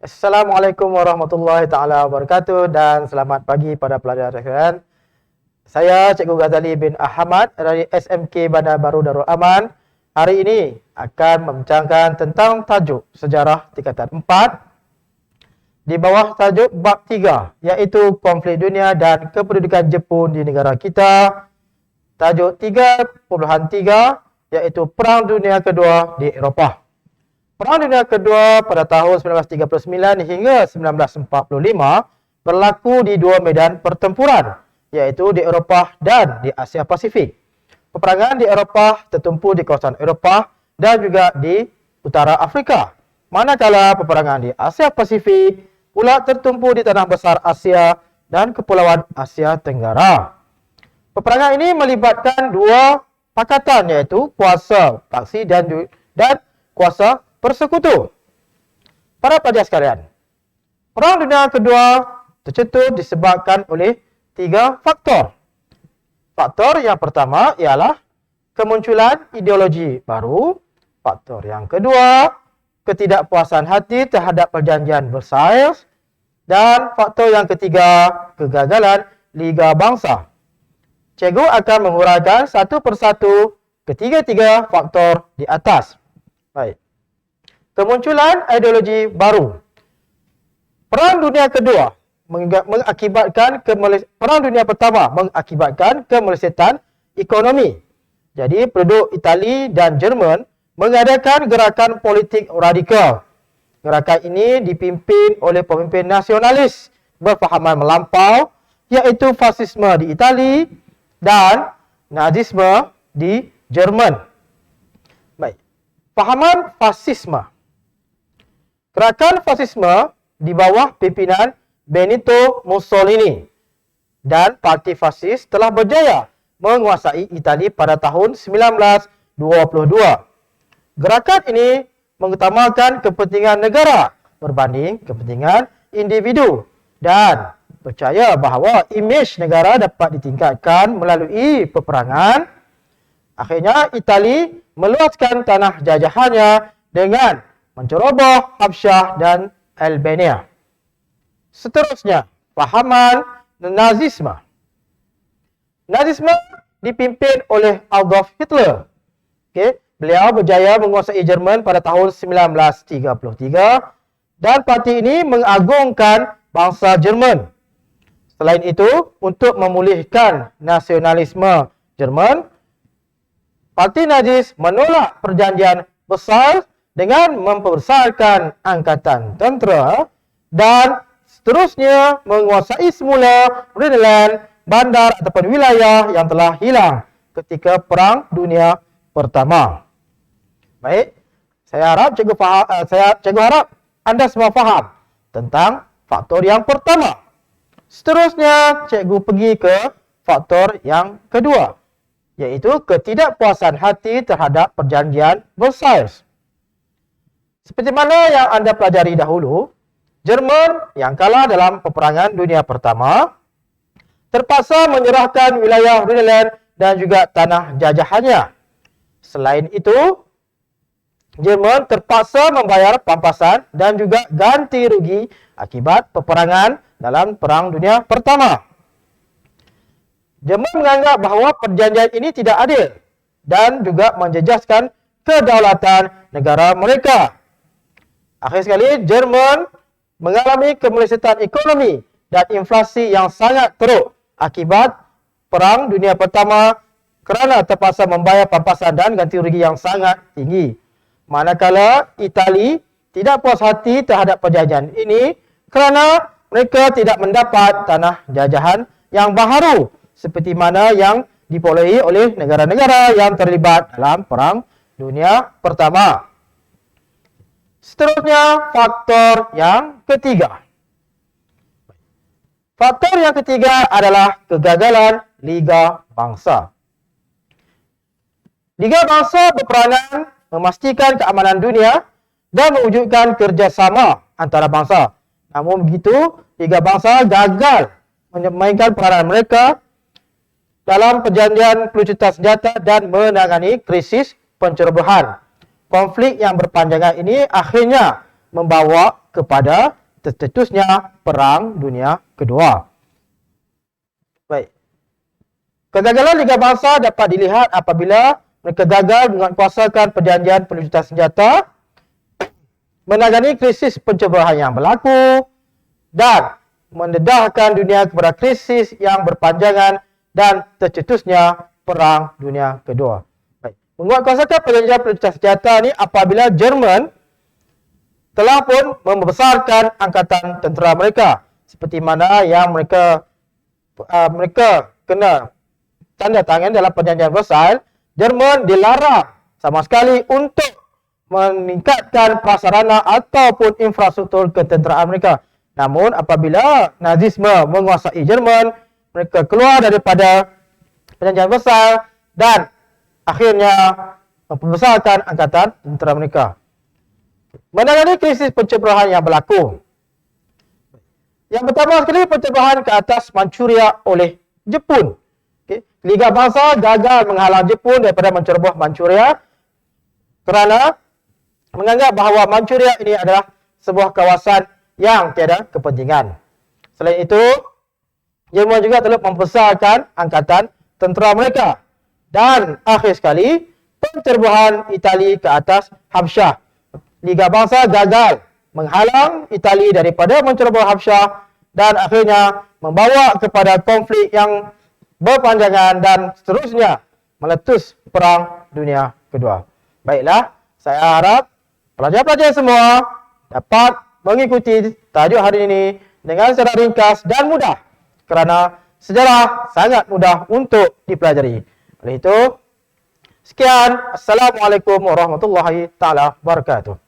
Assalamualaikum warahmatullahi taala wabarakatuh dan selamat pagi pada pelajar sekalian. Saya Cikgu Ghazali bin Ahmad dari SMK Bandar Baru Darul Aman. Hari ini akan membincangkan tentang tajuk sejarah tingkatan 4 di bawah tajuk bab 3 iaitu konflik dunia dan kependudukan Jepun di negara kita. Tajuk 3.3 iaitu Perang Dunia Kedua di Eropah. Perang Dunia Kedua pada tahun 1939 hingga 1945 berlaku di dua medan pertempuran, iaitu di Eropah dan di Asia Pasifik. Peperangan di Eropah tertumpu di kawasan Eropah dan juga di utara Afrika. Manakala peperangan di Asia Pasifik pula tertumpu di tanah besar Asia dan Kepulauan Asia Tenggara. Peperangan ini melibatkan dua pakatan, iaitu kuasa paksi dan kuasa persekutu. Para pelajar sekalian, Perang Dunia Kedua tercetus disebabkan oleh 3 faktor. Faktor yang pertama ialah kemunculan ideologi baru. Faktor yang kedua, ketidakpuasan hati terhadap perjanjian Versailles. Dan faktor yang ketiga, kegagalan Liga Bangsa. Cikgu akan menguraikan satu persatu ketiga-tiga faktor di atas. Baik. Kemunculan ideologi baru. Perang Dunia Kedua mengakibatkan Perang Dunia Pertama mengakibatkan kemelesetan ekonomi. Jadi penduduk Itali dan Jerman mengadakan gerakan politik radikal. Gerakan ini dipimpin oleh pemimpin nasionalis berfahaman melampau, iaitu fasisme di Itali dan Nazisme di Jerman. Baik. Fahaman fasisme. Gerakan fasisme di bawah pimpinan Benito Mussolini dan parti fasis telah berjaya menguasai Itali pada tahun 1922. Gerakan ini mengutamakan kepentingan negara berbanding kepentingan individu dan percaya bahawa imej negara dapat ditingkatkan melalui peperangan. Akhirnya Itali meluaskan tanah jajahannya dengan menceroboh Habsyah dan Albania. Seterusnya, fahaman Nazisme. Nazisme dipimpin oleh Adolf Hitler. Beliau berjaya menguasai Jerman pada tahun 1933 dan parti ini mengagungkan bangsa Jerman. Selain itu, untuk memulihkan nasionalisme Jerman, parti Nazis menolak perjanjian Versailles dengan membesarkan angkatan tentera dan seterusnya menguasai semula Rhineland, bandar ataupun wilayah yang telah hilang ketika Perang Dunia Pertama. Baik, saya harap anda semua faham tentang faktor yang pertama. Seterusnya, cikgu pergi ke faktor yang kedua, iaitu ketidakpuasan hati terhadap perjanjian Versailles. Seperti mana yang anda pelajari dahulu, Jerman yang kalah dalam peperangan dunia pertama terpaksa menyerahkan wilayah Rhineland dan juga tanah jajahannya. Selain itu, Jerman terpaksa membayar pampasan dan juga ganti rugi akibat peperangan dalam Perang Dunia Pertama. Jerman menganggap bahawa perjanjian ini tidak adil dan juga menjejaskan kedaulatan negara mereka. Akhir sekali, Jerman mengalami kemelesetan ekonomi dan inflasi yang sangat teruk akibat Perang Dunia Pertama kerana terpaksa membayar pampasan dan ganti rugi yang sangat tinggi. Manakala Itali tidak puas hati terhadap perjanjian ini kerana mereka tidak mendapat tanah jajahan yang baharu seperti mana yang diperolehi oleh negara-negara yang terlibat dalam Perang Dunia Pertama. Seterusnya, faktor yang ketiga. Faktor yang ketiga adalah kegagalan Liga Bangsa. Liga bangsa berperanan memastikan keamanan dunia dan mewujudkan kerjasama antara bangsa. Namun begitu, Liga bangsa gagal memainkan peranan mereka dalam perjanjian pelucutan senjata dan menangani krisis pencerobohan. Konflik yang berpanjangan ini akhirnya membawa kepada tercetusnya Perang Dunia Kedua. Baik. Kegagalan Liga Bangsa dapat dilihat apabila mereka gagal menguatkuasakan perjanjian pelucutan senjata, menangani krisis pencerobohan yang berlaku, dan mendedahkan dunia kepada krisis yang berpanjangan dan tercetusnya Perang Dunia Kedua. Baik. Menguatkuasakan perjanjian pelucutan senjata ni apabila Jerman telah pun membesarkan angkatan tentera mereka, seperti mana yang mereka kena tanda tangan dalam perjanjian Versailles. Jerman dilarang sama sekali untuk meningkatkan prasarana ataupun infrastruktur ketenteraan mereka. Namun apabila Nazisme menguasai Jerman, mereka keluar daripada perjanjian Versailles dan akhirnya membesarkan angkatan tentera mereka. Menangani krisis pencerobohan yang berlaku. Yang pertama sekali, pencerobohan ke atas Manchuria oleh Jepun. Okay. Liga Bangsa gagal menghalang Jepun daripada menceroboh Manchuria kerana menganggap bahawa Manchuria ini adalah sebuah kawasan yang tiada kepentingan. Selain itu, Jerman juga telah membesarkan angkatan tentera mereka. Dan akhir sekali, pencerobohan Itali ke atas Habsyah. Liga Bangsa gagal menghalang Itali daripada menceroboh Habsyah dan akhirnya membawa kepada konflik yang berpanjangan dan seterusnya meletus Perang Dunia Kedua. Baiklah, saya harap pelajar-pelajar semua dapat mengikuti tajuk hari ini dengan secara ringkas dan mudah kerana sejarah sangat mudah untuk dipelajari. Oleh itu, sekian. Assalamualaikum warahmatullahi taala wabarakatuh.